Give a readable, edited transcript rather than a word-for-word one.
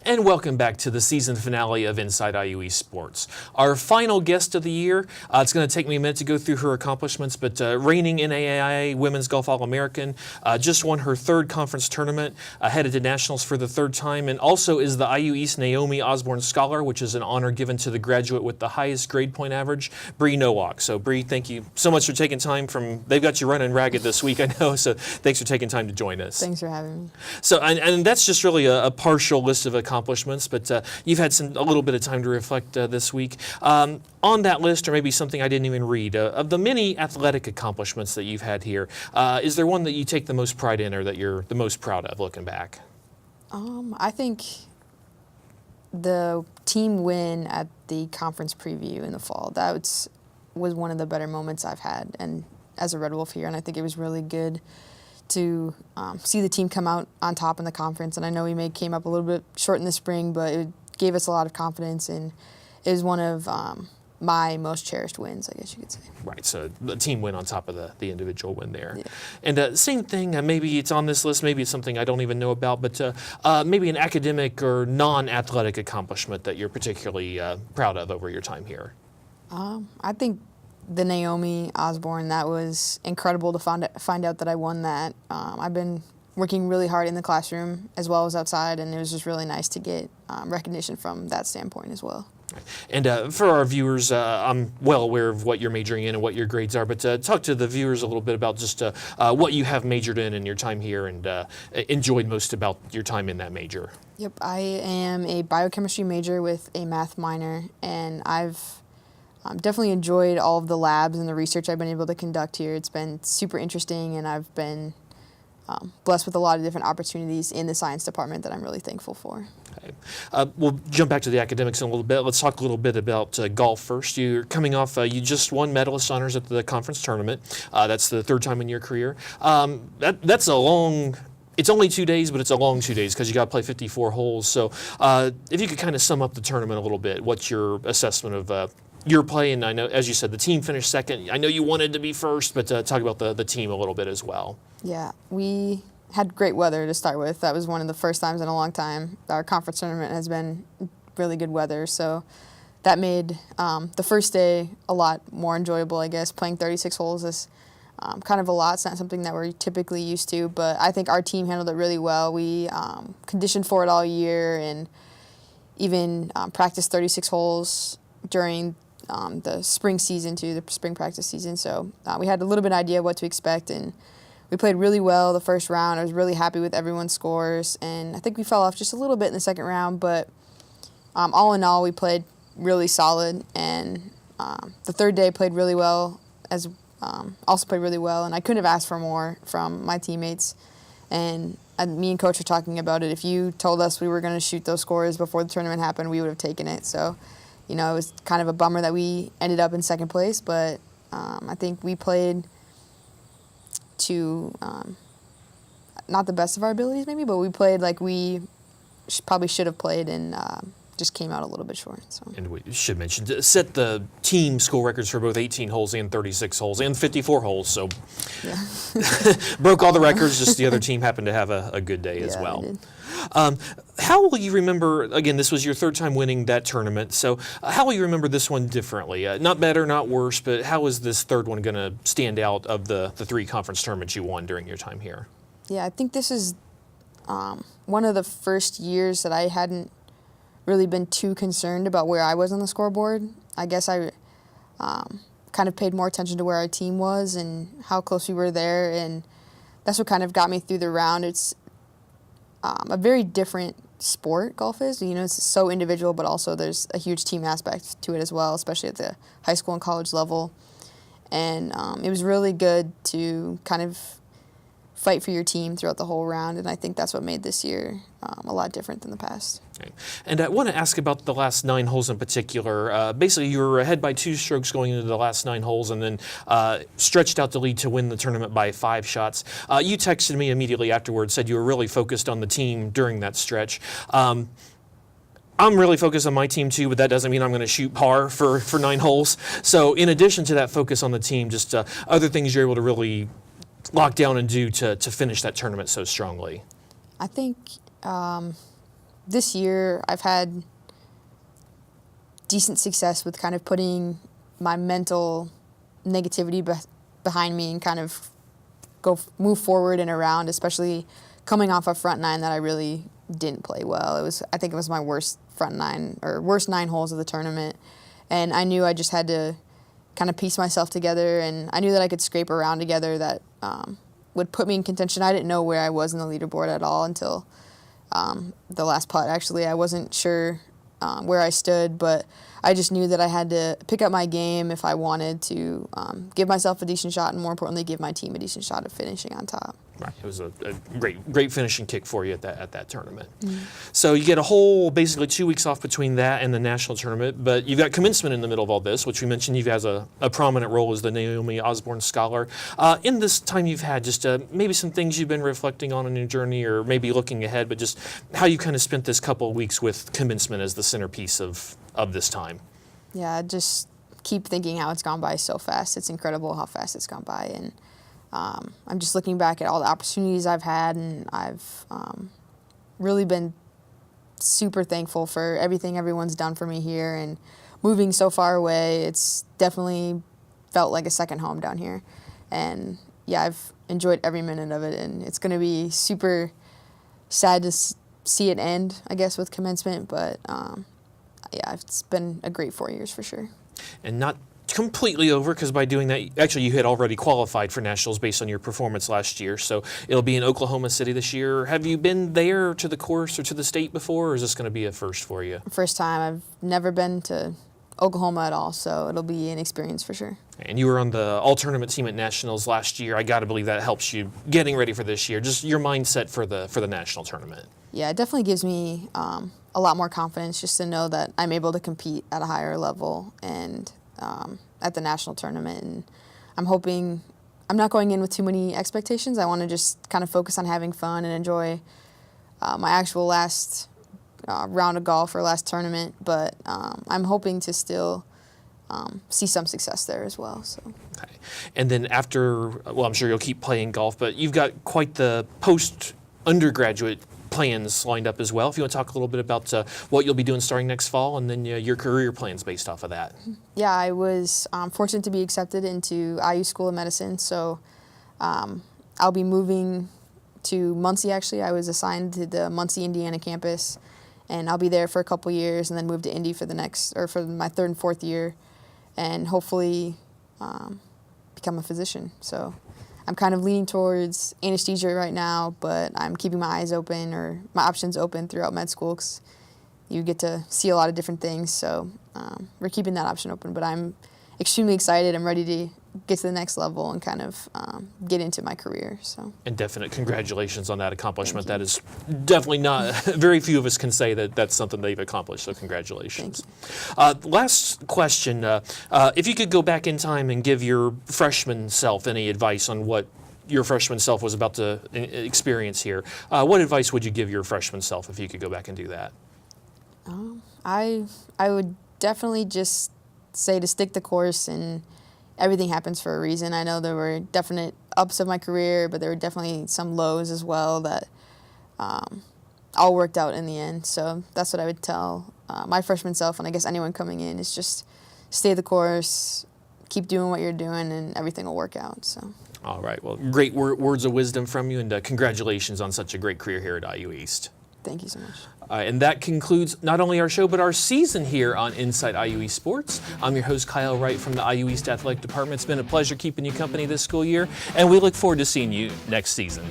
And welcome back to the season finale of Inside IUE Sports. Our final guest of the year, it's going to take me a minute to go through her accomplishments, but reigning NAIA Women's Golf All-American, just won her third conference tournament, headed to nationals for the third time, and also is the IU East Naomi Osborne Scholar, which is an honor given to the graduate with the highest grade point average, Bre Nowak. So Bre, thank you so much for taking time they've got you running ragged this week, I know, so thanks for taking time to join us. Thanks for having me. So, and that's just really a partial list of accomplishments, but you've had a little bit of time to reflect this week. On that list, or maybe something I didn't even read, of the many athletic accomplishments that you've had here, is there one that you take the most pride in or that you're the most proud of looking back? I think the team win at the conference preview in the fall, was one of the better moments I've had and as a Red Wolf here, and I think it was really good to see the team come out on top in the conference. And I know we came up a little bit short in the spring, but it gave us a lot of confidence, and it was one of my most cherished wins, I guess you could say. Right, so the team win on top of the individual win there. Yeah. And same thing, maybe it's on this list, maybe it's something I don't even know about, but maybe an academic or non-athletic accomplishment that you're particularly proud of over your time here. I think the Naomi Osborne, that was incredible to find out that I won that. I've been working really hard in the classroom as well as outside, and it was just really nice to get recognition from that standpoint as well. And for our viewers, I'm well aware of what you're majoring in and what your grades are, but talk to the viewers a little bit about just what you have majored in your time here and enjoyed most about your time in that major. Yep, I am a biochemistry major with a math minor, and I've definitely enjoyed all of the labs and the research I've been able to conduct here. It's been super interesting, and I've been blessed with a lot of different opportunities in the science department that I'm really thankful for. Okay. We'll jump back to the academics in a little bit. Let's talk a little bit about golf first. You're coming off, you just won medalist honors at the conference tournament. That's the third time in your career. That's a long... It's only 2 days, but it's a long 2 days because you got to play 54 holes. So if you could kind of sum up the tournament a little bit, what's your assessment of your play? And I know, as you said, the team finished second. I know you wanted to be first, but talk about the team a little bit as well. Yeah, we had great weather to start with. That was one of the first times in a long time. Our conference tournament has been really good weather, so that made the first day a lot more enjoyable, I guess. Playing 36 holes is kind of a lot. It's not something that we're typically used to, but I think our team handled it really well. We conditioned for it all year and even practiced 36 holes during the spring season too, the spring practice season. So we had a little bit of idea of what to expect, and we played really well the first round. I was really happy with everyone's scores, and I think we fell off just a little bit in the second round, but all in all, we played really solid, and the third day played really well, also played really well, and I couldn't have asked for more from my teammates. And me and Coach were talking about it. If you told us we were going to shoot those scores before the tournament happened, we would have taken it. So, it was kind of a bummer that we ended up in second place, but I think we played to not the best of our abilities maybe, but we played like we probably should have played, and just came out a little bit short. So. And we should mention, set the team score records for both 18 holes and 36 holes and 54 holes, so yeah. broke all the records, just the other team happened to have a good day as well. They did. How will you remember, again, this was your third time winning that tournament, so how will you remember this one differently? Not better, not worse, but how is this third one going to stand out of the three conference tournaments you won during your time here? Yeah, I think this is one of the first years that I hadn't really been too concerned about where I was on the scoreboard. I guess I kind of paid more attention to where our team was and how close we were there, and that's what kind of got me through the round. It's a very different sport, golf is. It's so individual, but also there's a huge team aspect to it as well, especially at the high school and college level. And it was really good to kind of fight for your team throughout the whole round, and I think that's what made this year a lot different than the past. Okay. And I want to ask about the last 9 holes in particular. Basically, you were ahead by 2 strokes going into the last 9 holes, and then stretched out the lead to win the tournament by 5 shots. You texted me immediately afterwards, said you were really focused on the team during that stretch. I'm really focused on my team too, but that doesn't mean I'm going to shoot par for 9 holes. So in addition to that focus on the team, just other things you're able to really lock down and do to finish that tournament so strongly? I think This year I've had decent success with kind of putting my mental negativity behind me and kind of move forward and around, especially coming off a front nine that I really didn't play well. I think it was my worst front nine or worst 9 holes of the tournament, and I knew I just had to kind of piece myself together, and I knew that I could scrape around together that would put me in contention. I didn't know where I was in the leaderboard at all until the last putt. Actually, I wasn't sure where I stood, but I just knew that I had to pick up my game if I wanted to give myself a decent shot and, more importantly, give my team a decent shot of finishing on top. Right. It was a great finishing kick for you at that tournament. Mm-hmm. So you get a whole, basically 2 weeks off between that and the national tournament, but you've got commencement in the middle of all this, which we mentioned you've has a prominent role as the Naomi Osborne Scholar. In this time you've had, just maybe some things you've been reflecting on in your journey, or maybe looking ahead, but just how you kind of spent this couple of weeks with commencement as the centerpiece of this time. Yeah, just keep thinking how it's gone by so fast. It's incredible how fast it's gone by, and I'm just looking back at all the opportunities I've had, and I've really been super thankful for everything everyone's done for me here, and moving so far away, it's definitely felt like a second home down here. And yeah, I've enjoyed every minute of it, and it's going to be super sad to see it end, I guess, with commencement, but yeah, it's been a great 4 years for sure. And not completely over, because by doing that, actually you had already qualified for nationals based on your performance last year, so it'll be in Oklahoma City this year. Have you been there to the course or to the state before, or is this going to be a first for you? First time. I've never been to Oklahoma at all, so it'll be an experience for sure. And you were on the all-tournament team at nationals last year. I got to believe that helps you getting ready for this year, just your mindset for the national tournament. Yeah, it definitely gives me a lot more confidence just to know that I'm able to compete at a higher level and at the national tournament. And I'm hoping I'm not going in with too many expectations. I want to just kind of focus on having fun and enjoy my actual last round of golf or last tournament. But I'm hoping to still see some success there as well. So. Okay. And then after, well, I'm sure you'll keep playing golf, but you've got quite the post-undergraduate plans lined up as well. If you want to talk a little bit about what you'll be doing starting next fall, and then your career plans based off of that. Yeah, I was fortunate to be accepted into IU School of Medicine, so I'll be moving to Muncie. Actually, I was assigned to the Muncie, Indiana campus, and I'll be there for a couple years, and then move to Indy for my 3rd and 4th year, and hopefully become a physician. So I'm kind of leaning towards anesthesia right now, but I'm keeping my eyes open, or my options open, throughout med school, because you get to see a lot of different things. So we're keeping that option open, but I'm extremely excited. I'm ready to get to the next level and kind of get into my career. So. And definite congratulations on that accomplishment. That is definitely not, very few of us can say that that's something they've accomplished, so congratulations. Last question, if you could go back in time and give your freshman self any advice on what your freshman self was about to experience here, what advice would you give your freshman self if you could go back and do that? I would definitely just say to stick the course, and everything happens for a reason. I know there were definite ups of my career, but there were definitely some lows as well that all worked out in the end. So that's what I would tell my freshman self, and I guess anyone coming in, is just stay the course, keep doing what you're doing, and everything will work out. So. All right. Well, great words of wisdom from you, and congratulations on such a great career here at IU East. Thank you so much. And that concludes not only our show, but our season here on Inside IU East Sports. I'm your host, Kyle Wright from the IU East Athletic Department. It's been a pleasure keeping you company this school year, and we look forward to seeing you next season.